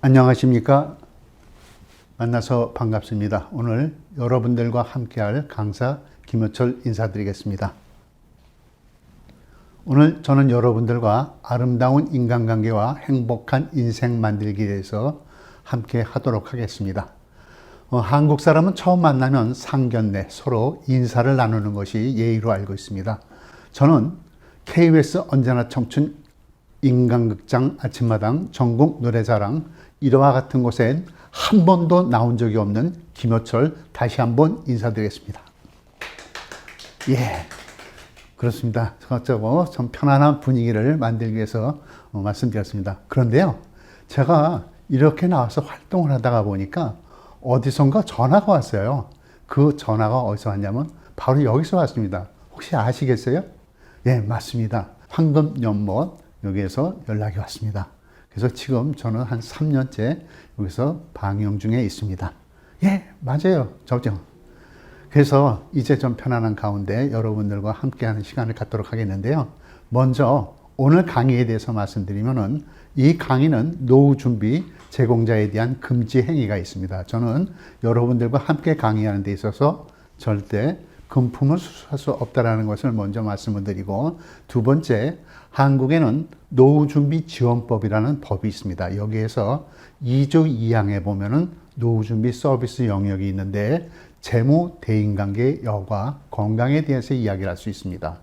안녕하십니까? 만나서 반갑습니다. 오늘 여러분들과 함께할 강사 김효철 인사드리겠습니다. 오늘 저는 여러분들과 아름다운 인간관계와 행복한 인생 만들기에 대해서 함께 하도록 하겠습니다. 한국 사람은 처음 만나면 상견례, 서로 인사를 나누는 것이 예의로 알고 있습니다. 저는 KBS 언제나 청춘 인간극장 아침마당 전국 노래자랑 이와 같은 곳엔 한 번도 나온 적이 없는 김효철 다시 한번 인사드리겠습니다. 예, 그렇습니다. 좀 편안한 분위기를 만들기 위해서 말씀드렸습니다. 그런데요, 제가 이렇게 나와서 활동을 하다가 보니까 어디선가 전화가 왔어요. 그 전화가 어디서 왔냐면 바로 여기서 왔습니다. 혹시 아시겠어요? 예, 맞습니다. 황금연못 여기에서 연락이 왔습니다. 그래서 지금 저는 한 3년째 여기서 방영 중에 있습니다. 예, 맞아요. 저죠. 그래서 이제 좀 편안한 가운데 여러분들과 함께하는 시간을 갖도록 하겠는데요. 먼저 오늘 강의에 대해서 말씀드리면은 이 강의는 노후 준비 제공자에 대한 금지 행위가 있습니다. 저는 여러분들과 함께 강의하는 데 있어서 절대 금품을 수수할 수 없다는 것을 먼저 말씀을 드리고, 두 번째, 한국에는 노후준비지원법이라는 법이 있습니다. 여기에서 2조 2항에 보면은 노후준비 서비스 영역이 있는데 재무, 대인관계, 여가, 건강에 대해서 이야기를 할 수 있습니다.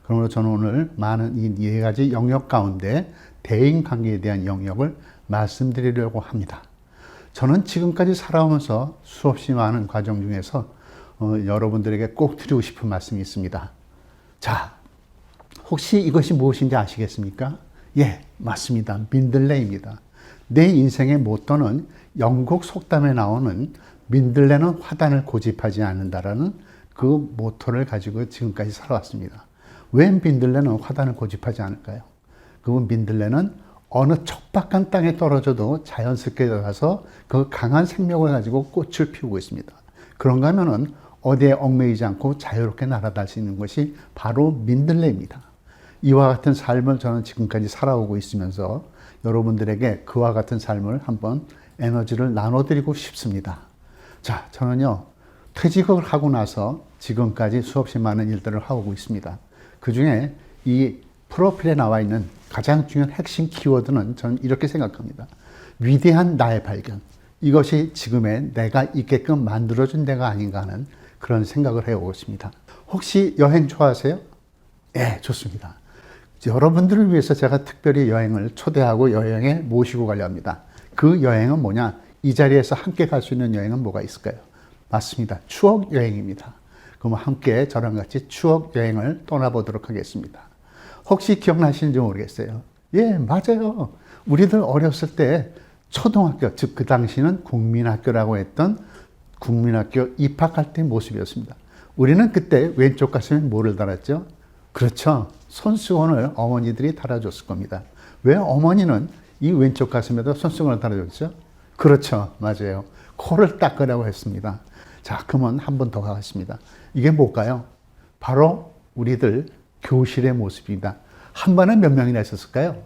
그러므로 저는 오늘 많은 이 네 가지 영역 가운데 대인관계에 대한 영역을 말씀드리려고 합니다. 저는 지금까지 살아오면서 수없이 많은 과정 중에서 여러분들에게 꼭 드리고 싶은 말씀이 있습니다. 자, 혹시 이것이 무엇인지 아시겠습니까? 예, 맞습니다. 민들레입니다. 내 인생의 모토는 영국 속담에 나오는 민들레는 화단을 고집하지 않는다라는 그 모토를 가지고 지금까지 살아왔습니다. 왜 민들레는 화단을 고집하지 않을까요? 그 민들레는 어느 척박한 땅에 떨어져도 자연스럽게 들어가서 그 강한 생명을 가지고 꽃을 피우고 있습니다. 그런가 하면은 어디에 얽매이지 않고 자유롭게 날아다닐 수 있는 것이 바로 민들레입니다. 이와 같은 삶을 저는 지금까지 살아오고 있으면서 여러분들에게 그와 같은 삶을 한번 에너지를 나눠드리고 싶습니다. 자, 저는요, 퇴직을 하고 나서 지금까지 수없이 많은 일들을 하고 있습니다. 그 중에 이 프로필에 나와 있는 가장 중요한 핵심 키워드는 저는 이렇게 생각합니다. 위대한 나의 발견. 이것이 지금의 내가 있게끔 만들어준 내가 아닌가 하는 그런 생각을 해오고 있습니다. 혹시 여행 좋아하세요? 예, 좋습니다. 여러분들을 위해서 제가 특별히 여행을 초대하고 여행에 모시고 가려 합니다. 그 여행은 뭐냐? 이 자리에서 함께 갈 수 있는 여행은 뭐가 있을까요? 맞습니다. 추억 여행입니다. 그럼 함께 저랑 같이 추억 여행을 떠나보도록 하겠습니다. 혹시 기억나시는지 모르겠어요. 예, 맞아요. 우리들 어렸을 때 초등학교, 즉 그 당시는 국민학교라고 했던 국민학교 입학할 때 모습이었습니다. 우리는 그때 왼쪽 가슴에 뭐를 달았죠? 그렇죠. 손수건을 어머니들이 달아줬을 겁니다. 왜 어머니는 이 왼쪽 가슴에다 손수건을 달아줬죠? 그렇죠. 맞아요. 코를 닦으라고 했습니다. 자, 그러면 한 번 더 가겠습니다. 이게 뭘까요? 바로 우리들 교실의 모습입니다. 한 반에 몇 명이나 있었을까요?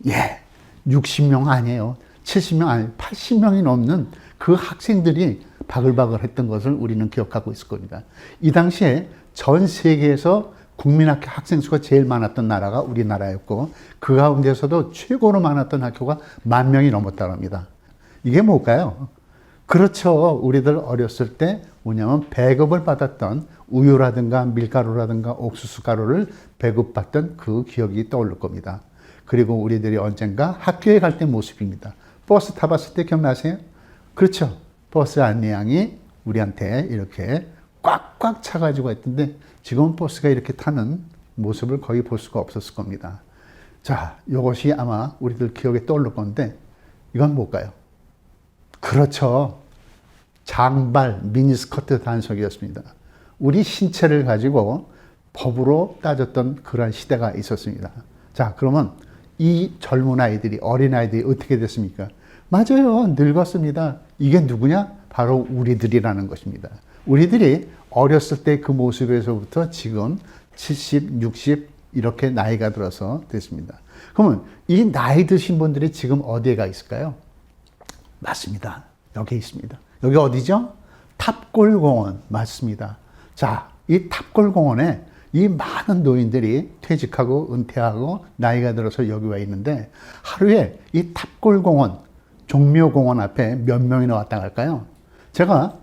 예, 60명 아니에요. 70명 아니에요. 80명이 넘는 그 학생들이 바글바글 했던 것을 우리는 기억하고 있을 겁니다. 이 당시에 전 세계에서 국민학교 학생 수가 제일 많았던 나라가 우리나라였고, 그 가운데서도 최고로 많았던 학교가 10,000명이 넘었다고 합니다. 이게 뭘까요? 그렇죠. 우리들 어렸을 때 뭐냐면 배급을 받았던 우유라든가 밀가루라든가 옥수수 가루를 배급받던 그 기억이 떠오를 겁니다. 그리고 우리들이 언젠가 학교에 갈 때 모습입니다. 버스 타봤을 때 기억나세요? 그렇죠. 버스 안내양이 우리한테 이렇게 꽉꽉 차가지고 했던데, 지금 버스가 이렇게 타는 모습을 거의 볼 수가 없었을 겁니다. 자, 이것이 아마 우리들 기억에 떠오를 건데, 이건 뭘까요? 그렇죠. 장발, 미니스커트 단속이었습니다. 우리 신체를 가지고 법으로 따졌던 그런 시대가 있었습니다. 자, 그러면 이 젊은 아이들이, 어린 아이들이 어떻게 됐습니까? 맞아요. 늙었습니다. 이게 누구냐? 바로 우리들이라는 것입니다. 우리들이 어렸을 때 그 모습에서부터 지금 70, 60, 이렇게 나이가 들어서 됐습니다. 그러면 이 나이 드신 분들이 지금 어디에 가 있을까요? 맞습니다. 여기 있습니다. 여기 어디죠? 탑골공원 맞습니다. 자, 이 탑골공원에 이 많은 노인들이 퇴직하고 은퇴하고 나이가 들어서 여기 와 있는데 하루에 이 탑골공원, 종묘공원 앞에 몇 명이나 왔다 갈까요? 제가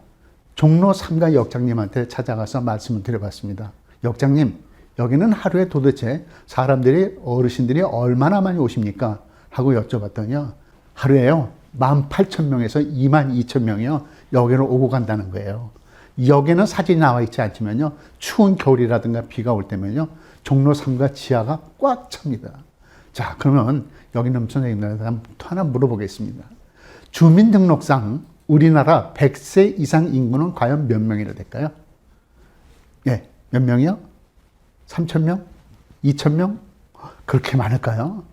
종로 3가 역장님한테 찾아가서 말씀을 드려봤습니다. 역장님, 여기는 하루에 도대체 사람들이, 어르신들이 얼마나 많이 오십니까? 하고 여쭤봤더니요. 하루에요. 18,000명에서 22,000명이요. 여기로 오고 간다는 거예요. 여기는 사진이 나와 있지 않지만요. 추운 겨울이라든가 비가 올 때면요. 종로 3가 지하가 꽉 찹니다. 자, 그러면 여기는 선생님들한테 하나 물어보겠습니다. 주민등록상 우리나라 100세 이상 인구는 과연 몇 명이나 될까요? 예, 몇 명이요? 3,000명? 2,000명? 그렇게 많을까요?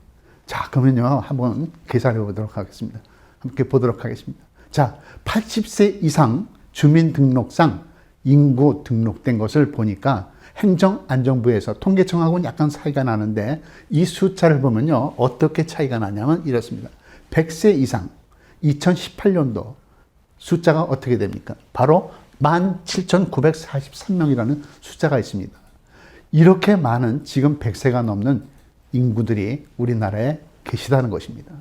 자, 그러면요. 한번 계산해 보도록 하겠습니다. 함께 보도록 하겠습니다. 자, 80세 이상 주민등록상 인구 등록된 것을 보니까 행정안전부에서 통계청하고는 약간 차이가 나는데 이 숫자를 보면요. 어떻게 차이가 나냐면 이렇습니다. 100세 이상 2018년도 숫자가 어떻게 됩니까? 바로 17,943명이라는 숫자가 있습니다. 이렇게 많은 지금 100세가 넘는 인구들이 우리나라에 계시다는 것입니다.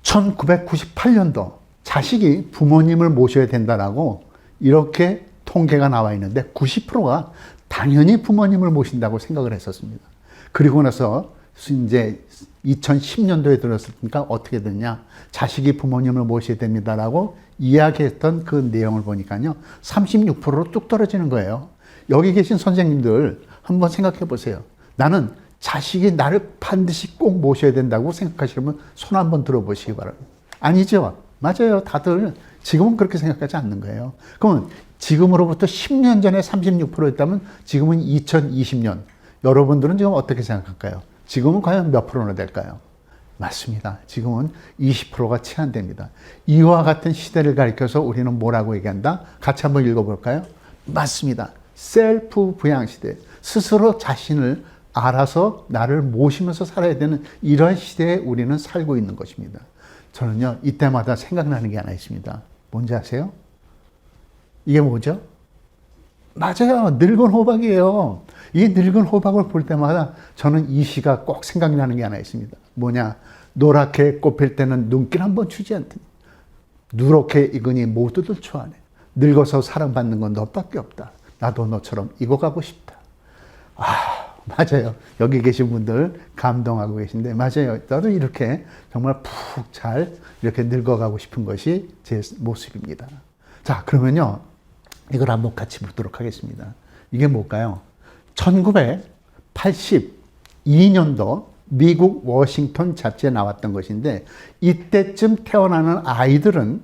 1998년도 자식이 부모님을 모셔야 된다라고 이렇게 통계가 나와 있는데 90%가 당연히 부모님을 모신다고 생각을 했었습니다. 그리고 나서 이제 2010년도에 들었으니까 어떻게 됐냐? 자식이 부모님을 모셔야 됩니다라고 이야기했던 그 내용을 보니까요. 36%로 뚝 떨어지는 거예요. 여기 계신 선생님들 한번 생각해 보세요. 나는 자식이 나를 반드시 꼭 모셔야 된다고 생각하시면 손 한번 들어보시기 바랍니다. 아니죠? 맞아요. 다들 지금은 그렇게 생각하지 않는 거예요. 그러면 지금으로부터 10년 전에 36%였다면 지금은 2020년. 여러분들은 지금 어떻게 생각할까요? 지금은 과연 몇 프로나 될까요? 맞습니다. 지금은 20%가 채 안 됩니다. 이와 같은 시대를 가리켜서 우리는 뭐라고 얘기한다? 같이 한번 읽어볼까요? 맞습니다. 셀프 부양 시대. 스스로 자신을 알아서 나를 모시면서 살아야 되는 이런 시대에 우리는 살고 있는 것입니다. 저는요, 이때마다 생각나는 게 하나 있습니다. 뭔지 아세요? 이게 뭐죠? 맞아요. 늙은 호박이에요. 이 늙은 호박을 볼 때마다 저는 이 시가 꼭 생각이 나는 게 하나 있습니다. 뭐냐? 노랗게 꽃필 때는 눈길 한번 주지 않더니 누렇게 익으니 모두들 좋아하네. 늙어서 사랑받는 건 너밖에 없다. 나도 너처럼 익어가고 싶다. 아, 맞아요. 여기 계신 분들 감동하고 계신데 맞아요. 나도 이렇게 정말 푹 잘 이렇게 늙어가고 싶은 것이 제 모습입니다. 자, 그러면요. 이걸 한번 같이 보도록 하겠습니다. 이게 뭘까요? 1982년도 미국 워싱턴 잡지에 나왔던 것인데 이때쯤 태어나는 아이들은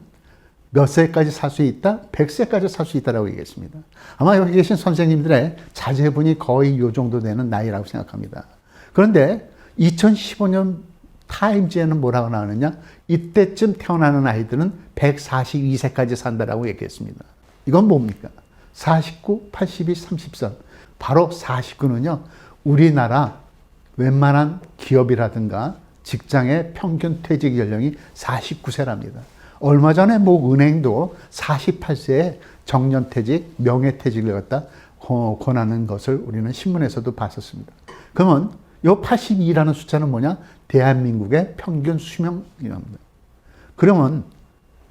몇 세까지 살 수 있다? 100세까지 살 수 있다라고 얘기했습니다. 아마 여기 계신 선생님들의 자제분이 거의 이 정도 되는 나이라고 생각합니다. 그런데 2015년 타임즈에는 뭐라고 나오느냐? 이때쯤 태어나는 아이들은 142세까지 산다라고 얘기했습니다. 이건 뭡니까? 49, 82, 33. 바로 49는요, 우리나라 웬만한 기업이라든가 직장의 평균 퇴직 연령이 49세랍니다. 얼마 전에 뭐 은행도 48세에 정년퇴직, 명예퇴직을 갖다 권하는 것을 우리는 신문에서도 봤었습니다. 그러면 이 82라는 숫자는 뭐냐? 대한민국의 평균 수명이랍니다. 그러면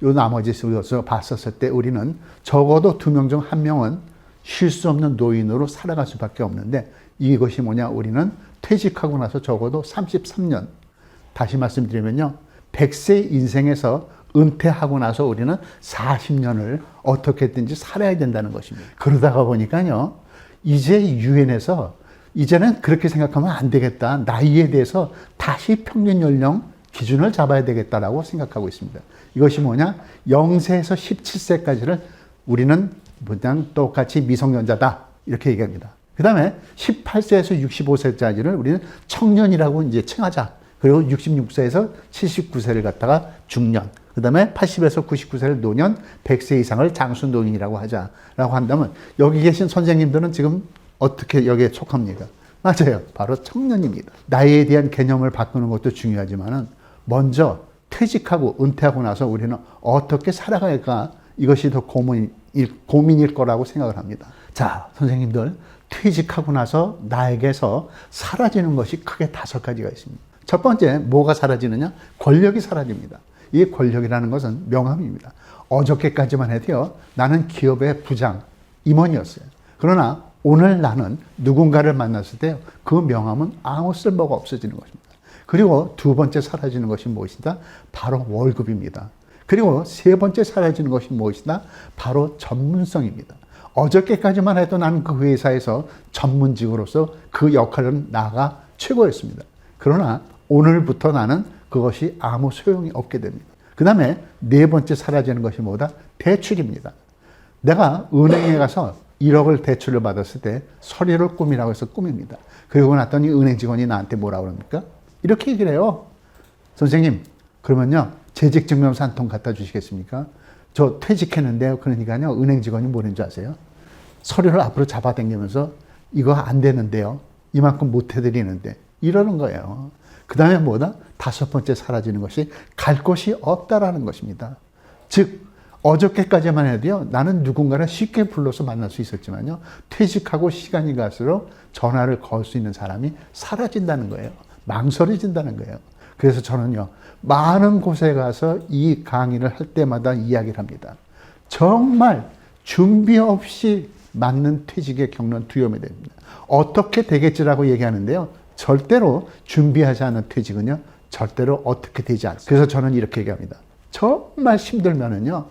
요 나머지 수에서 봤었을 때 우리는 적어도 2명 중 1명은 쉴 수 없는 노인으로 살아갈 수밖에 없는데 이것이 뭐냐? 우리는 퇴직하고 나서 적어도 33년. 다시 말씀드리면요. 100세 인생에서 은퇴하고 나서 우리는 40년을 어떻게든지 살아야 된다는 것입니다. 그러다가 보니까요. 이제 유엔에서 이제는 그렇게 생각하면 안 되겠다. 나이에 대해서 다시 평균 연령 기준을 잡아야 되겠다라고 생각하고 있습니다. 이것이 뭐냐? 0세에서 17세까지를 우리는 그냥 똑같이 미성년자다. 이렇게 얘기합니다. 그 다음에 18세에서 65세까지를 우리는 청년이라고 이제 칭하자. 그리고 66세에서 79세를 갖다가 중년. 그 다음에 80에서 99세를 노년, 100세 이상을 장수노인이라고 하자라고 한다면 여기 계신 선생님들은 지금 어떻게 여기에 속합니까? 맞아요. 바로 청년입니다. 나이에 대한 개념을 바꾸는 것도 중요하지만은 먼저 퇴직하고 은퇴하고 나서 우리는 어떻게 살아갈까 이것이 더 고민일 거라고 생각을 합니다. 자, 선생님들 퇴직하고 나서 나에게서 사라지는 것이 크게 5가지가 있습니다. 첫 번째, 뭐가 사라지느냐? 권력이 사라집니다. 이 권력이라는 것은 명함입니다. 어저께까지만 해도요, 나는 기업의 부장, 임원이었어요. 그러나 오늘 나는 누군가를 만났을 때 그 명함은 아무 쓸모가 없어지는 것입니다. 그리고 두 번째 사라지는 것이 무엇이다? 바로 월급입니다. 그리고 세 번째 사라지는 것이 무엇이다? 바로 전문성입니다. 어저께까지만 해도 나는 그 회사에서 전문직으로서 그 역할은 나가 최고였습니다. 그러나 오늘부터 나는 그것이 아무 소용이 없게 됩니다. 그 다음에 네 번째 사라지는 것이 뭐다? 대출입니다. 내가 은행에 가서 1억을 대출을 받았을 때 서류를 꾸미라고 해서 꾸밉니다. 그리고 났더니 은행 직원이 나한테 뭐라고 그럽니까? 이렇게 얘기를 해요. 선생님, 그러면요, 재직증명서 한 통 갖다 주시겠습니까? 저 퇴직했는데요. 그러니까요, 은행 직원이 뭐라는 줄 아세요? 서류를 앞으로 잡아당기면서 이거 안 되는데요. 이만큼 못 해드리는데. 이러는 거예요. 그 다음에 뭐다? 5번째 사라지는 것이 갈 곳이 없다라는 것입니다. 즉, 어저께까지만 해도요, 나는 누군가를 쉽게 불러서 만날 수 있었지만요, 퇴직하고 시간이 갈수록 전화를 걸 수 있는 사람이 사라진다는 거예요. 망설여진다는 거예요. 그래서 저는요, 많은 곳에 가서 이 강의를 할 때마다 이야기를 합니다. 정말 준비 없이 맞는 퇴직의 경로는 두려움이 됩니다. 어떻게 되겠지라고 얘기하는데요, 절대로 준비하지 않은 퇴직은요, 절대로 어떻게 되지 않습니다. 그래서 저는 이렇게 얘기합니다. 정말 힘들면은요,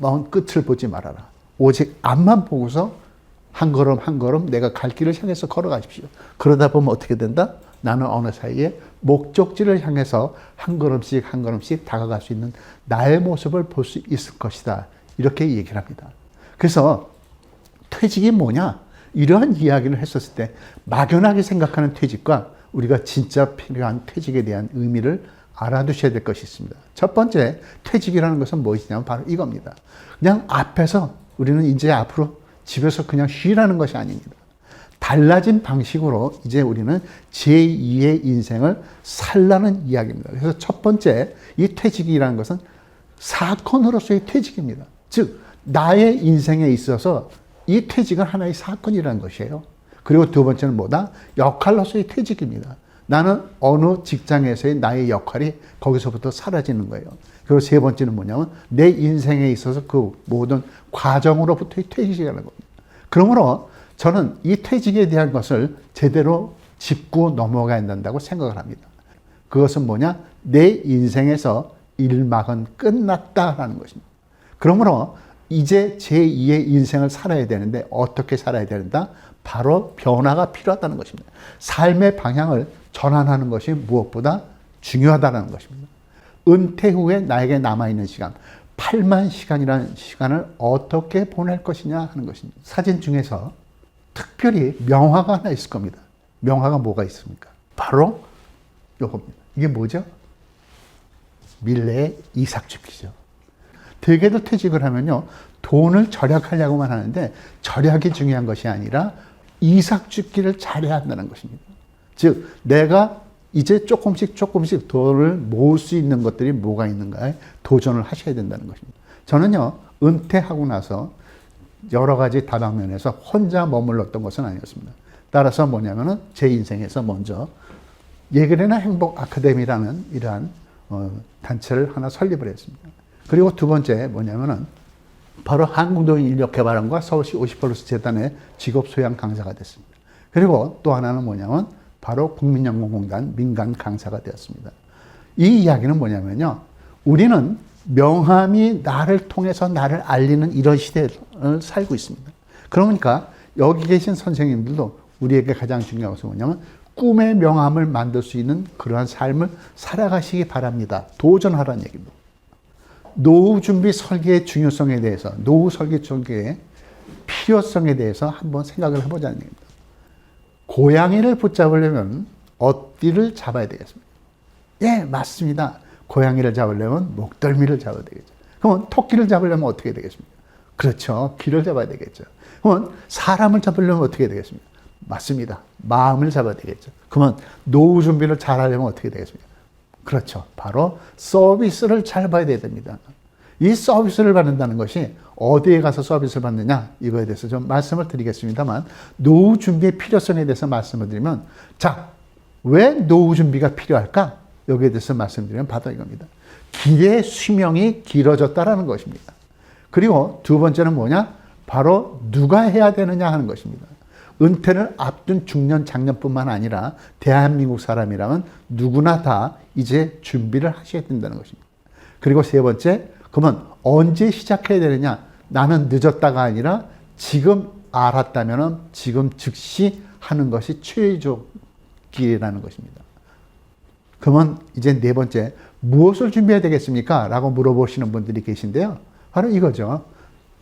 먼 끝을 보지 말아라. 오직 앞만 보고서 한 걸음 한 걸음 내가 갈 길을 향해서 걸어가십시오. 그러다 보면 어떻게 된다? 나는 어느 사이에 목적지를 향해서 한 걸음씩 한 걸음씩 다가갈 수 있는 나의 모습을 볼 수 있을 것이다. 이렇게 얘기를 합니다. 그래서 퇴직이 뭐냐? 이러한 이야기를 했었을 때 막연하게 생각하는 퇴직과 우리가 진짜 필요한 퇴직에 대한 의미를 알아두셔야 될 것이 있습니다. 첫 번째, 퇴직이라는 것은 무엇이냐면 바로 이겁니다. 그냥 앞에서 우리는 이제 앞으로 집에서 그냥 쉬라는 것이 아닙니다. 달라진 방식으로 이제 우리는 제2의 인생을 살라는 이야기입니다. 그래서 첫 번째, 이 퇴직이라는 것은 사건으로서의 퇴직입니다. 즉, 나의 인생에 있어서 이 퇴직은 하나의 사건이라는 것이에요. 그리고 두 번째는 뭐다? 역할로서의 퇴직입니다. 나는 어느 직장에서의 나의 역할이 거기서부터 사라지는 거예요. 그리고 세 번째는 뭐냐면 내 인생에 있어서 그 모든 과정으로부터의 퇴직이라는 겁니다. 그러므로 저는 이 퇴직에 대한 것을 제대로 짚고 넘어가야 된다고 생각을 합니다. 그것은 뭐냐? 내 인생에서 일막은 끝났다라는 것입니다. 그러므로 이제 제2의 인생을 살아야 되는데 어떻게 살아야 된다? 바로 변화가 필요하다는 것입니다. 삶의 방향을 전환하는 것이 무엇보다 중요하다는 것입니다. 은퇴 후에 나에게 남아있는 시간, 8만 시간이라는 시간을 어떻게 보낼 것이냐 하는 것입니다. 사진 중에서 특별히 명화가 하나 있을 겁니다. 명화가 뭐가 있습니까? 바로 이겁니다. 이게 뭐죠? 밀레의 이삭죽기죠. 대개도 퇴직을 하면요, 돈을 절약하려고만 하는데 절약이 중요한 것이 아니라 이삭죽기를 잘해야 한다는 것입니다. 즉, 내가 이제 조금씩 돈을 모을 수 있는 것들이 뭐가 있는가에 도전을 하셔야 된다는 것입니다. 저는요, 은퇴하고 나서 여러 가지 다방면에서 혼자 머물렀던 것은 아니었습니다. 따라서 뭐냐면은 제 인생에서 먼저 예그레나 행복 아카데미라는 이러한 단체를 하나 설립을 했습니다. 그리고 두 번째 뭐냐면은 바로 한국노인인력개발원과 서울시 50플러스 재단의 직업소양 강사가 됐습니다. 그리고 또 하나는 뭐냐면 바로 국민연금공단 민간 강사가 되었습니다. 이 이야기는 뭐냐면요, 우리는 명함이 나를 통해서 나를 알리는 이런 시대를 살고 있습니다. 그러니까 여기 계신 선생님들도 우리에게 가장 중요한 것은 뭐냐면 꿈의 명함을 만들 수 있는 그러한 삶을 살아가시기 바랍니다. 도전하라는 얘기입니다. 노후 준비 설계의 중요성에 대해서, 노후 설계 설계의 필요성에 대해서 한번 생각을 해보자는 얘기입니다. 고양이를 붙잡으려면 어디를 잡아야 되겠습니까? 예, 맞습니다. 고양이를 잡으려면 목덜미를 잡아야 되겠죠. 그러면 토끼를 잡으려면 어떻게 되겠습니까? 그렇죠. 귀를 잡아야 되겠죠. 그러면 사람을 잡으려면 어떻게 되겠습니까? 맞습니다. 마음을 잡아야 되겠죠. 그러면 노후 준비를 잘 하려면 어떻게 되겠습니까? 그렇죠. 바로 서비스를 잘 봐야 됩니다. 이 서비스를 받는다는 것이 어디에 가서 서비스를 받느냐 이거에 대해서 좀 말씀을 드리겠습니다만 노후 준비의 필요성에 대해서 말씀을 드리면 자, 왜 노후 준비가 필요할까? 여기에 대해서 말씀드리면 바로 이겁니다. 기의 수명이 길어졌다라는 것입니다. 그리고 두 번째는 뭐냐? 바로 누가 해야 되느냐 하는 것입니다. 은퇴를 앞둔 중년 장년뿐만 아니라 대한민국 사람이라면 누구나 다 이제 준비를 하셔야 된다는 것입니다. 그리고 세 번째, 그러면 언제 시작해야 되느냐? 나는 늦었다가 아니라 지금 알았다면 지금 즉시 하는 것이 최적기라는 것입니다. 그러면 이제 네 번째, 무엇을 준비해야 되겠습니까? 라고 물어보시는 분들이 계신데요. 바로 이거죠.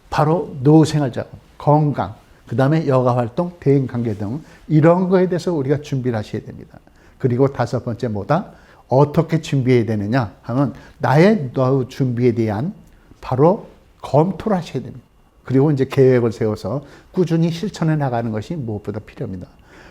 바로 노후생활자금, 건강, 그 다음에 여가활동, 대인관계 등 이런 거에 대해서 우리가 준비를 하셔야 됩니다. 그리고 다섯 번째 뭐다? 어떻게 준비해야 되느냐 하면 나의 노후 준비에 대한 바로 검토를 하셔야 됩니다. 그리고 이제 계획을 세워서 꾸준히 실천해 나가는 것이 무엇보다 필요합니다.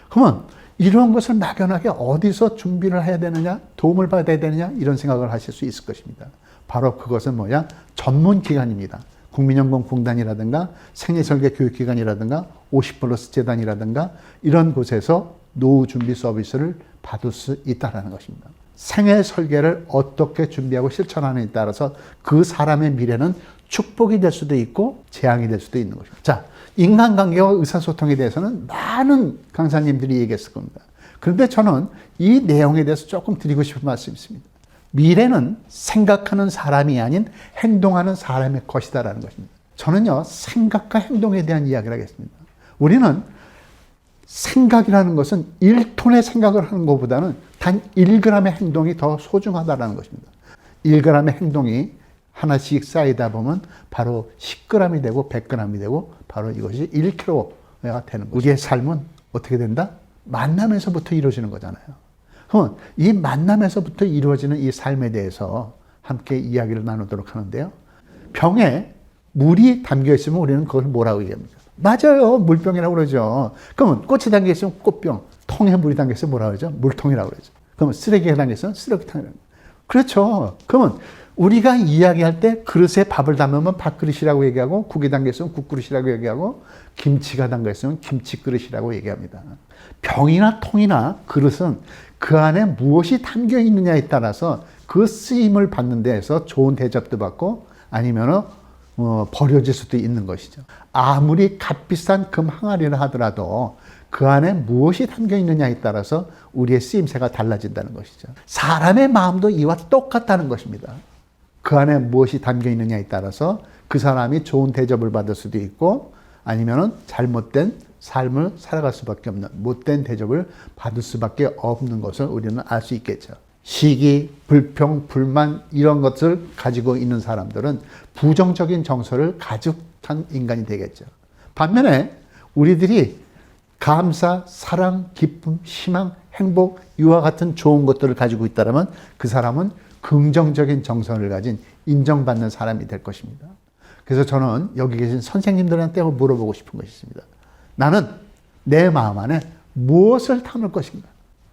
그러면 이런 것을 막연하게 어디서 준비를 해야 되느냐, 도움을 받아야 되느냐 이런 생각을 하실 수 있을 것입니다. 바로 그것은 뭐냐? 전문기관입니다. 국민연금공단이라든가 생애설계 교육기관이라든가 50플러스 재단이라든가 이런 곳에서 노후 준비 서비스를 받을 수 있다는 것입니다. 생애 설계를 어떻게 준비하고 실천하느냐에 따라서 그 사람의 미래는 축복이 될 수도 있고 재앙이 될 수도 있는 것입니다. 자, 인간관계와 의사소통에 대해서는 많은 강사님들이 얘기했을 겁니다. 그런데 저는 이 내용에 대해서 조금 드리고 싶은 말씀이 있습니다. 미래는 생각하는 사람이 아닌 행동하는 사람의 것이다라는 것입니다. 저는요, 생각과 행동에 대한 이야기를 하겠습니다. 우리는 생각이라는 것은 1톤의 생각을 하는 것보다는 단 1g의 행동이 더 소중하다는 것입니다. 1g의 행동이 하나씩 쌓이다 보면 바로 10g이 되고 100g이 되고 바로 이것이 1kg가 되는 거죠. 우리의 삶은 어떻게 된다? 만남에서부터 이루어지는 거잖아요. 그럼 이 만남에서부터 이루어지는 이 삶에 대해서 함께 이야기를 나누도록 하는데요. 병에 물이 담겨 있으면 우리는 그걸 뭐라고 얘기합니까? 맞아요. 물병이라고 그러죠. 그러면 꽃이 담겨 있으면 꽃병, 통에 물이 담겨 있으면 뭐라고 그러죠? 물통이라고 그러죠. 그러면 쓰레기가 담겨 있으면 쓰레기통이라고 그러죠. 그렇죠. 그러면 우리가 이야기할 때 그릇에 밥을 담으면 밥그릇이라고 얘기하고 국이 담겨 있으면 국그릇이라고 얘기하고 김치가 담겨 있으면 김치그릇이라고 얘기합니다. 병이나 통이나 그릇은 그 안에 무엇이 담겨 있느냐에 따라서 그 쓰임을 받는 데에서 좋은 대접도 받고 아니면 버려질 수도 있는 것이죠. 아무리 값비싼 금 항아리를 하더라도 그 안에 무엇이 담겨 있느냐에 따라서 우리의 쓰임새가 달라진다는 것이죠. 사람의 마음도 이와 똑같다는 것입니다. 그 안에 무엇이 담겨 있느냐에 따라서 그 사람이 좋은 대접을 받을 수도 있고 아니면 잘못된 삶을 살아갈 수밖에 없는 못된 대접을 받을 수밖에 없는 것을 우리는 알 수 있겠죠. 시기, 불평, 불만 이런 것을 가지고 있는 사람들은 부정적인 정서를 가득한 인간이 되겠죠. 반면에 우리들이 감사, 사랑, 기쁨, 희망, 행복 이와 같은 좋은 것들을 가지고 있다면 그 사람은 긍정적인 정서를 가진 인정받는 사람이 될 것입니다. 그래서 저는 여기 계신 선생님들한테 물어보고 싶은 것이 있습니다. 나는 내 마음 안에 무엇을 담을 것인가?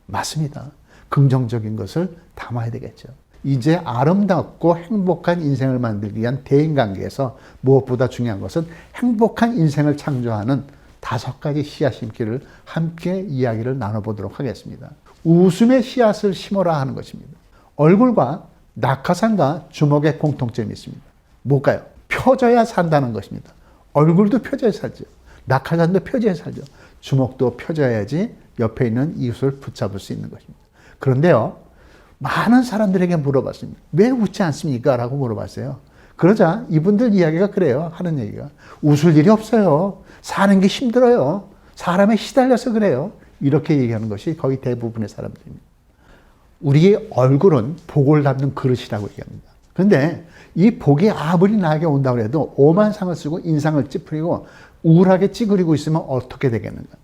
맞습니다. 긍정적인 것을 담아야 되겠죠. 이제 아름답고 행복한 인생을 만들기 위한 대인관계에서 무엇보다 중요한 것은 행복한 인생을 창조하는 5가지 씨앗 심기를 함께 이야기를 나눠보도록 하겠습니다. 웃음의 씨앗을 심어라 하는 것입니다. 얼굴과 낙하산과 주먹의 공통점이 있습니다. 뭘까요? 펴져야 산다는 것입니다. 얼굴도 펴져야 살죠. 낙하산도 펴져야 살죠. 주먹도 펴져야지 옆에 있는 이웃을 붙잡을 수 있는 것입니다. 그런데요, 많은 사람들에게 물어봤습니다. 왜 웃지 않습니까? 라고 물어봤어요. 그러자 이분들 이야기가 그래요. 하는 얘기가. 웃을 일이 없어요. 사는 게 힘들어요. 사람에 시달려서 그래요. 이렇게 얘기하는 것이 거의 대부분의 사람들입니다. 우리의 얼굴은 복을 담는 그릇이라고 얘기합니다. 그런데 이 복이 아무리 나에게 온다고 해도 오만상을 쓰고 인상을 찌푸리고 우울하게 찌그리고 있으면 어떻게 되겠는가?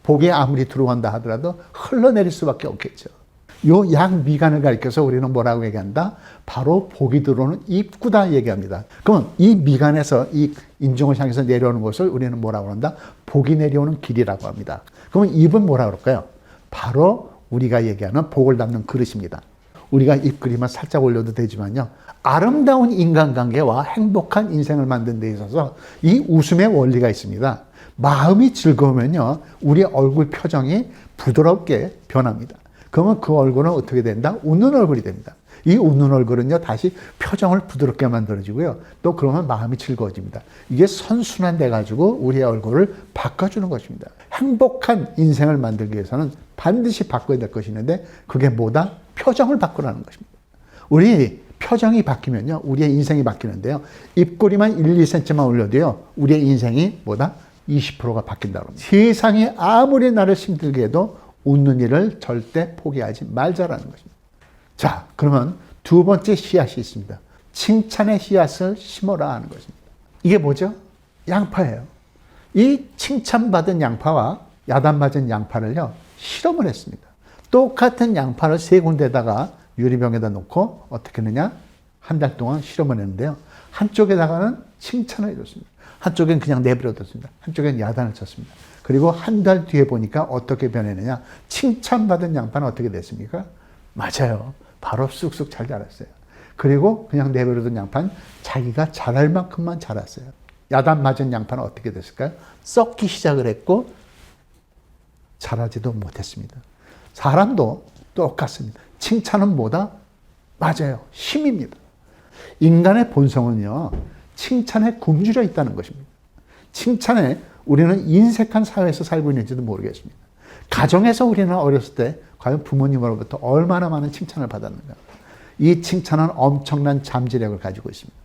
복이 아무리 들어간다 하더라도 흘러내릴 수밖에 없겠죠. 요 양미간을 가리켜서 우리는 뭐라고 얘기한다? 바로 복이 들어오는 입구다 얘기합니다. 그러면 이 미간에서 이 인중을 향해서 내려오는 것을 우리는 뭐라고 한다? 복이 내려오는 길이라고 합니다. 그러면 입은 뭐라 그럴까요? 바로 우리가 얘기하는 복을 담는 그릇입니다. 우리가 입그림만 살짝 올려도 되지만요. 아름다운 인간관계와 행복한 인생을 만드는 데 있어서 이 웃음의 원리가 있습니다. 마음이 즐거우면요. 우리 얼굴 표정이 부드럽게 변합니다. 그러면 그 얼굴은 어떻게 된다? 웃는 얼굴이 됩니다. 이 웃는 얼굴은요, 다시 표정을 부드럽게 만들어지고요. 또 그러면 마음이 즐거워집니다. 이게 선순환돼 가지고 우리의 얼굴을 바꿔주는 것입니다. 행복한 인생을 만들기 위해서는 반드시 바꿔야 될 것이 있는데 그게 뭐다? 표정을 바꾸라는 것입니다. 우리 표정이 바뀌면요, 우리의 인생이 바뀌는데요. 입꼬리만 1, 2cm만 올려도요, 우리의 인생이 뭐다? 20%가 바뀐다고 합니다. 세상이 아무리 나를 힘들게 해도 웃는 일을 절대 포기하지 말자라는 것입니다. 자, 그러면 두 번째 씨앗이 있습니다. 칭찬의 씨앗을 심어라 하는 것입니다. 이게 뭐죠? 양파예요. 이 칭찬받은 양파와 야단맞은 양파를요, 실험을 했습니다. 똑같은 양파를 세 군데다가 유리병에다 놓고 어떻게 했느냐? 한 달 동안 실험을 했는데요. 한쪽에다가는 칭찬을 해줬습니다. 한쪽엔 그냥 내버려뒀습니다. 한쪽엔 야단을 쳤습니다. 그리고 한 달 뒤에 보니까 어떻게 변했느냐? 칭찬받은 양파는 어떻게 됐습니까? 맞아요. 바로 쑥쑥 잘 자랐어요. 그리고 그냥 내버려둔 양파는 자기가 자랄 만큼만 자랐어요. 야단 맞은 양파는 어떻게 됐을까요? 썩기 시작을 했고 자라지도 못했습니다. 사람도 똑같습니다. 칭찬은 뭐다? 맞아요. 힘입니다. 인간의 본성은요, 칭찬에 굶주려 있다는 것입니다. 칭찬에 우리는 인색한 사회에서 살고 있는지도 모르겠습니다. 가정에서 우리는 어렸을 때 과연 부모님으로부터 얼마나 많은 칭찬을 받았는가. 이 칭찬은 엄청난 잠재력을 가지고 있습니다.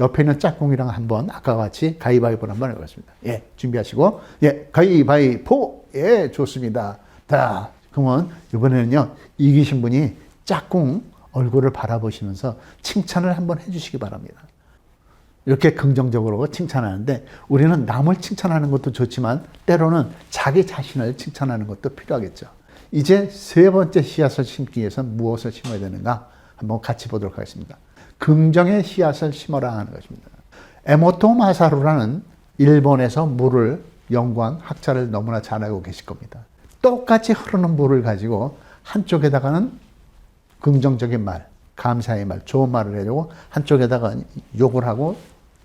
옆에 있는 짝꿍이랑 한번 아까 같이 가위바위보를 한번 해보겠습니다. 예, 준비하시고, 예, 가위바위보, 예, 좋습니다. 자, 그러면 이번에는요, 이기신 분이 짝꿍 얼굴을 바라보시면서 칭찬을 한번 해주시기 바랍니다. 이렇게 긍정적으로 칭찬하는데 우리는 남을 칭찬하는 것도 좋지만 때로는 자기 자신을 칭찬하는 것도 필요하겠죠. 이제 세 번째 씨앗을 심기 위해서 무엇을 심어야 되는가? 한번 같이 보도록 하겠습니다. 긍정의 씨앗을 심어라 하는 것입니다. 에모토 마사루라는 일본에서 물을 연구한 학자를 너무나 잘 알고 계실 겁니다. 똑같이 흐르는 물을 가지고 한쪽에다가는 긍정적인 말, 감사의 말, 좋은 말을 해주고 한쪽에다가 욕을 하고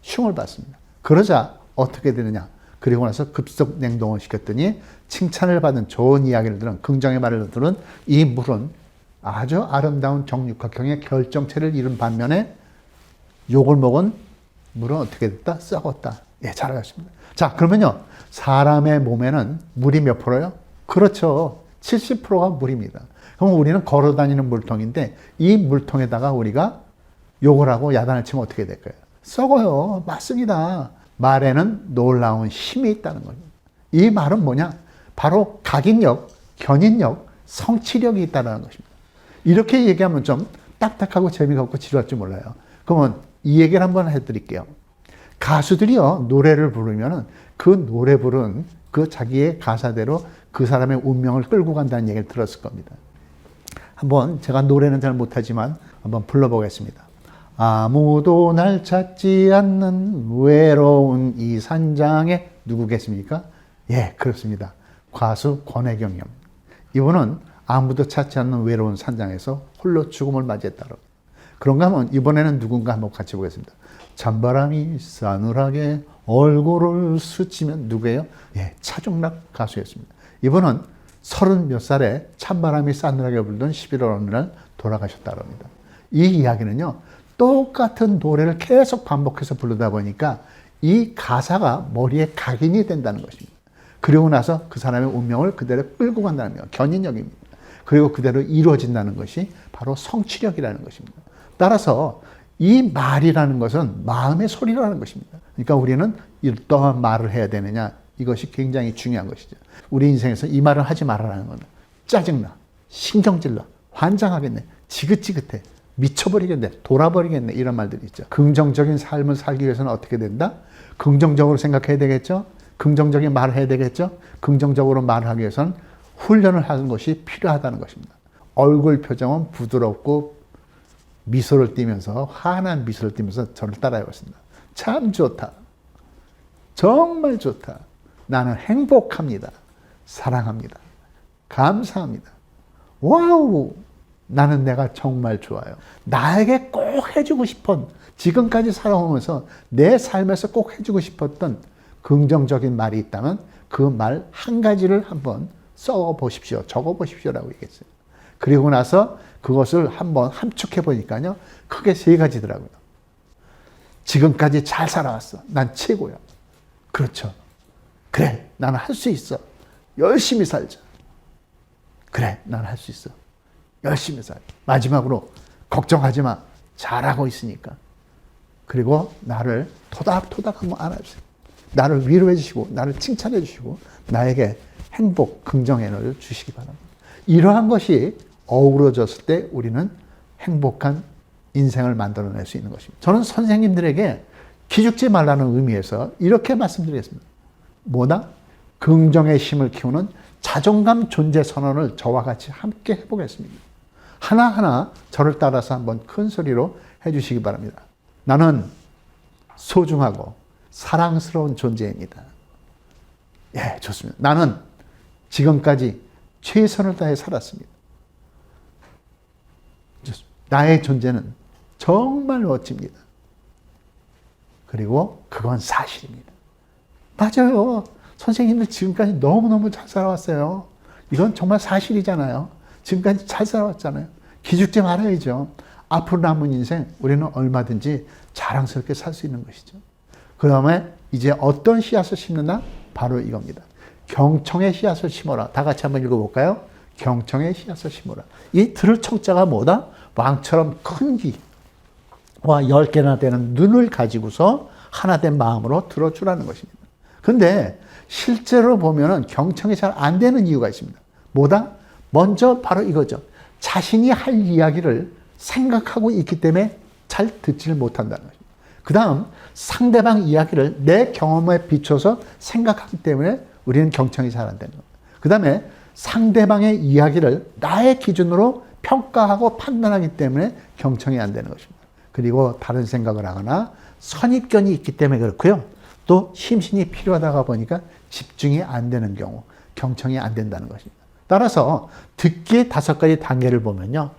흉을 받습니다. 그러자 어떻게 되느냐? 그리고 나서 급속 냉동을 시켰더니 칭찬을 받은 좋은 이야기를 들은 긍정의 말을 들은 이 물은 아주 아름다운 정육각형의 결정체를 이룬 반면에 욕을 먹은 물은 어떻게 됐다? 썩었다. 예, 잘 알았습니다. 자, 그러면요. 사람의 몸에는 물이 몇 프로요? 그렇죠. 70%가 물입니다. 그럼 우리는 걸어 다니는 물통인데 이 물통에다가 우리가 욕을 하고 야단을 치면 어떻게 될까요? 썩어요. 맞습니다. 말에는 놀라운 힘이 있다는 겁니다. 이 말은 뭐냐? 바로 각인력, 견인력, 성취력이 있다는 것입니다. 이렇게 얘기하면 좀 딱딱하고 재미가 없고 지루할 줄 몰라요. 그러면 이 얘기를 한번 해드릴게요. 가수들이요, 노래를 부르면 그 노래 부른 그 자기의 가사대로 그 사람의 운명을 끌고 간다는 얘기를 들었을 겁니다. 한번 제가 노래는 잘 못하지만 한번 불러보겠습니다. 아무도 날 찾지 않는 외로운 이 산장에 누구겠습니까? 예, 그렇습니다. 가수 권혜경이요. 이분은 아무도 찾지 않는 외로운 산장에서 홀로 죽음을 맞이했다고. 그런가 하면 이번에는 누군가 한번 같이 보겠습니다. 찬바람이 싸늘하게 얼굴을 스치면 누구예요? 예, 차중락 가수였습니다. 이분은 30몇 살에 찬바람이 싸늘하게 불던 11월 어느 날 돌아가셨다고 합니다. 이 이야기는요, 똑같은 노래를 계속 반복해서 부르다 보니까 이 가사가 머리에 각인이 된다는 것입니다. 그리고 나서 그 사람의 운명을 그대로 끌고 간다는 것, 견인력입니다. 그리고 그대로 이루어진다는 것이 바로 성취력이라는 것입니다. 따라서 이 말이라는 것은 마음의 소리라는 것입니다. 그러니까 우리는 어떠한 말을 해야 되느냐, 이것이 굉장히 중요한 것이죠. 우리 인생에서 이 말을 하지 말아라는 건 짜증나, 신경질나, 환장하겠네, 지긋지긋해, 미쳐버리겠네, 돌아버리겠네, 이런 말들이 있죠. 긍정적인 삶을 살기 위해서는 어떻게 된다? 긍정적으로 생각해야 되겠죠? 긍정적인 말을 해야 되겠죠? 긍정적으로 말을 하기 위해서는 훈련을 하는 것이 필요하다는 것입니다. 얼굴 표정은 부드럽고 미소를 띠면서, 환한 미소를 띠면서 저를 따라해 봤습니다. 참 좋다. 정말 좋다. 나는 행복합니다. 사랑합니다. 감사합니다. 와우! 나는 내가 정말 좋아요. 나에게 꼭 해주고 싶은, 지금까지 살아오면서 내 삶에서 꼭 해주고 싶었던 긍정적인 말이 있다면 그 말 한 가지를 한번 써보십시오. 적어보십시오라고 얘기했어요. 그리고 나서 그것을 한번 함축해 보니까요. 크게 3가지더라고요. 지금까지 잘 살아왔어. 난 최고야. 그렇죠. 그래, 나는 할 수 있어. 열심히 살자. 그래, 나는 할 수 있어. 열심히 살자. 마지막으로 걱정하지 마. 잘하고 있으니까. 그리고 나를 토닥토닥 한번 안아주세요. 나를 위로해 주시고 나를 칭찬해 주시고 나에게 행복, 긍정 에너지를 주시기 바랍니다. 이러한 것이 어우러졌을 때 우리는 행복한 인생을 만들어낼 수 있는 것입니다. 저는 선생님들에게 기죽지 말라는 의미에서 이렇게 말씀드리겠습니다. 뭐다? 긍정의 힘을 키우는 자존감 존재 선언을 저와 같이 함께 해보겠습니다. 하나하나 저를 따라서 한번 큰 소리로 해주시기 바랍니다. 나는 소중하고 사랑스러운 존재입니다. 예, 좋습니다. 나는 지금까지 최선을 다해 살았습니다. 나의 존재는 정말 멋집니다. 그리고 그건 사실입니다. 맞아요. 선생님들 지금까지 너무너무 잘 살아왔어요. 이건 정말 사실이잖아요. 지금까지 잘 살아왔잖아요. 기죽지 말아야죠. 앞으로 남은 인생 우리는 얼마든지 자랑스럽게 살 수 있는 것이죠. 그 다음에 이제 어떤 씨앗을 심는다? 바로 이겁니다. 경청의 씨앗을 심어라. 다 같이 한번 읽어볼까요? 경청의 씨앗을 심어라. 이 들을 청자가 뭐다? 왕처럼 큰 귀와 10개나 되는 눈을 가지고서 하나 된 마음으로 들어주라는 것입니다. 근데 실제로 보면은 경청이 잘 안 되는 이유가 있습니다. 뭐다? 먼저 바로 이거죠. 자신이 할 이야기를 생각하고 있기 때문에 잘 듣지를 못한다는 것입니다. 그 다음 상대방 이야기를 내 경험에 비춰서 생각하기 때문에 우리는 경청이 잘 안 되는 겁니다. 그 다음에 상대방의 이야기를 나의 기준으로 평가하고 판단하기 때문에 경청이 안 되는 것입니다. 그리고 다른 생각을 하거나 선입견이 있기 때문에 그렇고요. 또 심신이 필요하다가 보니까 집중이 안 되는 경우 경청이 안 된다는 것입니다. 따라서 듣기의 5가지 단계를 보면요.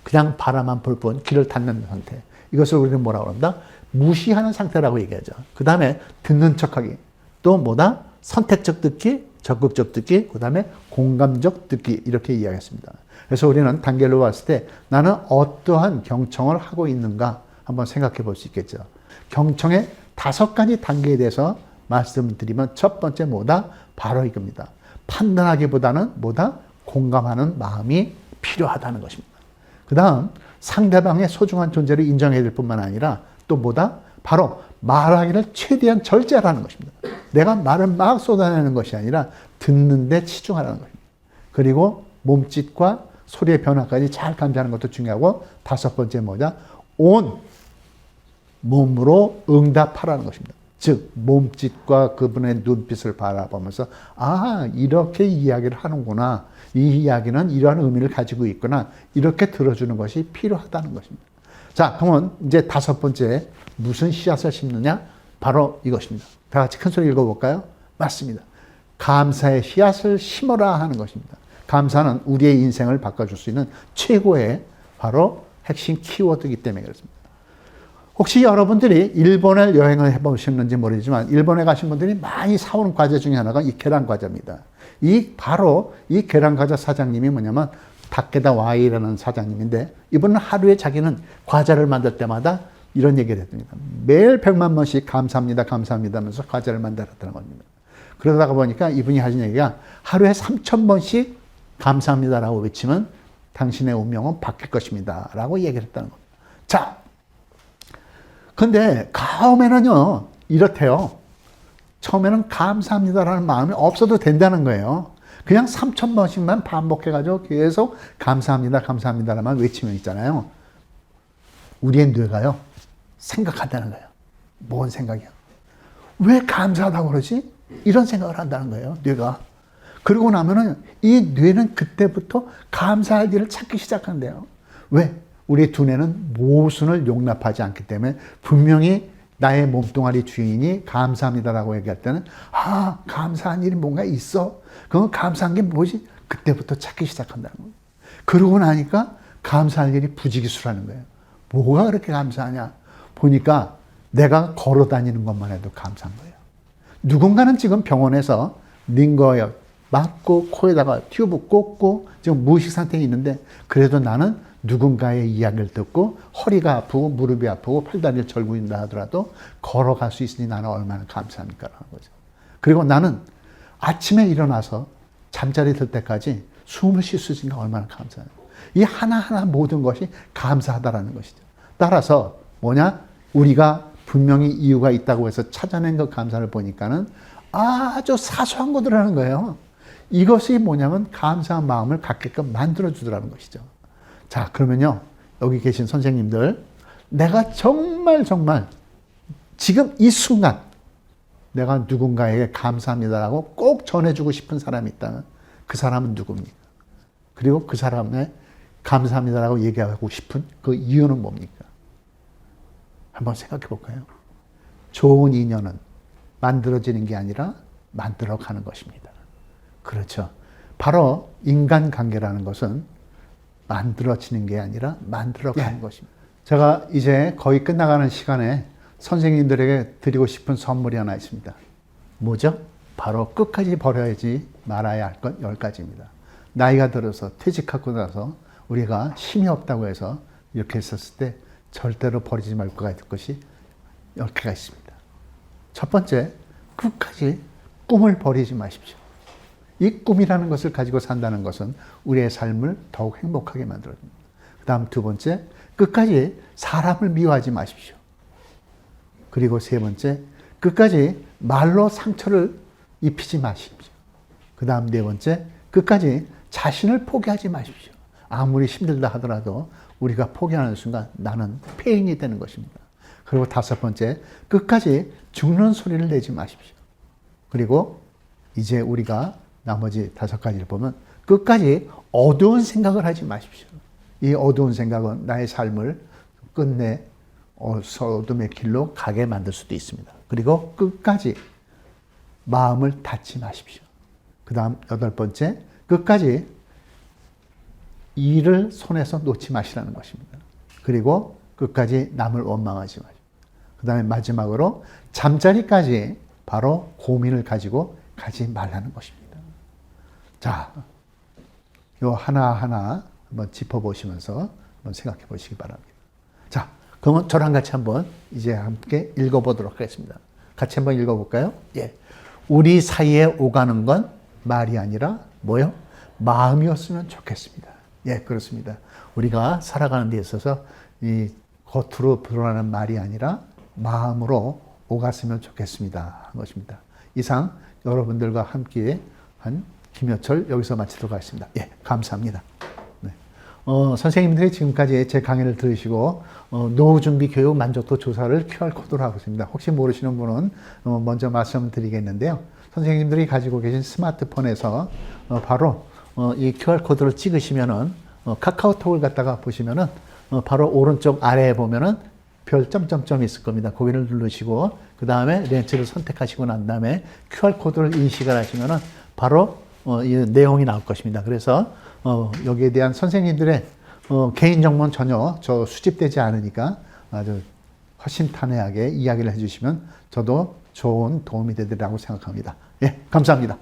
그냥 바라만 볼 뿐 귀를 닫는 상태. 이것을 우리는 뭐라고 합니다? 무시하는 상태라고 얘기하죠. 그 다음에 듣는 척하기. 또 뭐다? 선택적 듣기, 적극적 듣기, 그 다음에 공감적 듣기 이렇게 이야기했습니다. 그래서 우리는 단계로 봤을 때 나는 어떠한 경청을 하고 있는가 한번 생각해 볼 수 있겠죠. 경청의 5가지 단계에 대해서 말씀드리면 첫 번째 뭐다? 바로 이겁니다. 판단하기보다는 뭐다? 공감하는 마음이 필요하다는 것입니다. 그 다음 상대방의 소중한 존재를 인정해야 될 뿐만 아니라 또 뭐다? 바로 말하기를 최대한 절제하라는 것입니다. 내가 말을 막 쏟아내는 것이 아니라 듣는 데 치중하라는 것입니다. 그리고 몸짓과 소리의 변화까지 잘 감지하는 것도 중요하고 5번째 뭐냐? 온 몸으로 응답하라는 것입니다. 즉 몸짓과 그분의 눈빛을 바라보면서 아 이렇게 이야기를 하는구나. 이 이야기는 이러한 의미를 가지고 있구나. 이렇게 들어주는 것이 필요하다는 것입니다. 자, 그러면 이제 5번째 무슨 씨앗을 심느냐? 바로 이것입니다. 다 같이 큰 소리 읽어볼까요? 맞습니다. 감사의 씨앗을 심어라 하는 것입니다. 감사는 우리의 인생을 바꿔줄 수 있는 최고의 바로 핵심 키워드이기 때문에 그렇습니다. 혹시 여러분들이 일본에 여행을 해보셨는지 모르지만 일본에 가신 분들이 많이 사오는 과자 중에 하나가 이 계란 과자입니다. 바로 이 계란 과자 사장님이 뭐냐면 다케다 와이라는 사장님인데 이분은 하루에 자기는 과자를 만들 때마다 이런 얘기를 했습니다. 매일 100만 번씩 감사합니다, 감사합니다 하면서 과자를 만들었다는 겁니다. 그러다가 보니까 이분이 하신 얘기가 하루에 3,000번씩 감사합니다라고 외치면 당신의 운명은 바뀔 것입니다 라고 얘기를 했다는 겁니다. 자, 근데 처음에는요 이렇대요. 처음에는 감사합니다라는 마음이 없어도 된다는 거예요. 그냥 3,000번씩만 반복해가지고 계속 감사합니다, 감사합니다라만 외치면 있잖아요. 우리의 뇌가요 생각한다는 거예요. 뭔 생각이야? 왜 감사하다고 그러지? 이런 생각을 한다는 거예요, 뇌가. 그러고 나면은 이 뇌는 그때부터 감사할 일을 찾기 시작한대요. 왜? 우리 두뇌는 모순을 용납하지 않기 때문에 분명히 나의 몸뚱아리 주인이 감사합니다라고 얘기할 때는 아, 감사한 일이 뭔가 있어. 그건 감사한 게 뭐지? 그때부터 찾기 시작한다는 거예요. 그러고 나니까 감사할 일이 부지기수라는 거예요. 뭐가 그렇게 감사하냐? 보니까 내가 걸어 다니는 것만 해도 감사한 거예요. 누군가는 지금 병원에서 링거에 맞고 코에다가 튜브 꽂고 지금 무의식 상태에 있는데 그래도 나는 누군가의 이야기를 듣고 허리가 아프고 무릎이 아프고 팔다리를 절고 있다 하더라도 걸어갈 수 있으니 나는 얼마나 감사합니까? 라는 거죠. 그리고 나는 아침에 일어나서 잠자리 들 때까지 숨을 쉴 수 있으니까 얼마나 감사해요. 이 하나하나 모든 것이 감사하다라는 것이죠. 따라서 뭐냐? 우리가 분명히 이유가 있다고 해서 찾아낸 그 감사를 보니까는 아주 사소한 것들이라는 거예요. 이것이 뭐냐면 감사한 마음을 갖게끔 만들어주더라는 것이죠. 자, 그러면요. 여기 계신 선생님들, 내가 정말 지금 이 순간 내가 누군가에게 감사합니다라고 꼭 전해주고 싶은 사람이 있다면 그 사람은 누굽니까? 그리고 그 사람의 감사합니다라고 얘기하고 싶은 그 이유는 뭡니까? 한번 생각해 볼까요? 좋은 인연은 만들어지는 게 아니라 만들어가는 것입니다. 그렇죠. 바로 인간관계라는 것은 만들어지는 게 아니라 만들어가는 것입니다. 제가 이제 거의 끝나가는 시간에 선생님들에게 드리고 싶은 선물이 하나 있습니다. 뭐죠? 바로 끝까지 버려야지 말아야 할 것 10가지입니다. 나이가 들어서 퇴직하고 나서 우리가 힘이 없다고 해서 이렇게 했었을 때 절대로 버리지 말 것이 10개가 있습니다. 첫 번째, 끝까지 꿈을 버리지 마십시오. 이 꿈이라는 것을 가지고 산다는 것은 우리의 삶을 더욱 행복하게 만들어줍니다. 그 다음 두 번째, 끝까지 사람을 미워하지 마십시오. 그리고 세 번째, 끝까지 말로 상처를 입히지 마십시오. 그 다음 네 번째, 끝까지 자신을 포기하지 마십시오. 아무리 힘들다 하더라도 우리가 포기하는 순간 나는 폐인이 되는 것입니다. 그리고 다섯 번째, 끝까지 죽는 소리를 내지 마십시오. 그리고 이제 우리가 나머지 5가지를 보면 끝까지 어두운 생각을 하지 마십시오. 이 어두운 생각은 나의 삶을 끝내 어둠의 길로 가게 만들 수도 있습니다. 그리고 끝까지 마음을 닫지 마십시오. 그 다음 8번째, 끝까지 일을 손에서 놓지 마시라는 것입니다. 그리고 끝까지 남을 원망하지 마십시오. 그 다음에 마지막으로 잠자리까지 바로 고민을 가지고 가지 말라는 것입니다. 자, 요 하나하나 한번 짚어보시면서 한번 생각해 보시기 바랍니다. 자, 그러면 저랑 같이 한번 이제 함께 읽어보도록 하겠습니다. 같이 한번 읽어볼까요? 예. 우리 사이에 오가는 건 말이 아니라 뭐요? 마음이었으면 좋겠습니다. 예, 그렇습니다. 우리가 살아가는 데 있어서 이 겉으로 드러나는 말이 아니라 마음으로 오갔으면 좋겠습니다. 한 것입니다. 이상 여러분들과 함께 한 김여철 여기서 마치도록 하겠습니다. 예, 감사합니다. 네. 선생님들이 지금까지 제 강의를 들으시고 노후 준비 교육 만족도 조사를 QR코드로 하고 있습니다. 혹시 모르시는 분은 먼저 말씀드리겠는데요. 선생님들이 가지고 계신 스마트폰에서 바로 이 QR코드를 찍으시면은 카카오톡을 갖다가 보시면은 바로 오른쪽 아래에 보면은 별 점점점이 있을 겁니다. 거기를 누르시고 그 다음에 렌즈를 선택하시고 난 다음에 QR코드를 인식을 하시면은 바로 이 내용이 나올 것입니다. 그래서 여기에 대한 선생님들의 개인정보는 전혀 수집되지 않으니까 아주 허심탄회하게 이야기를 해주시면 저도 좋은 도움이 되리라고 생각합니다. 예, 감사합니다.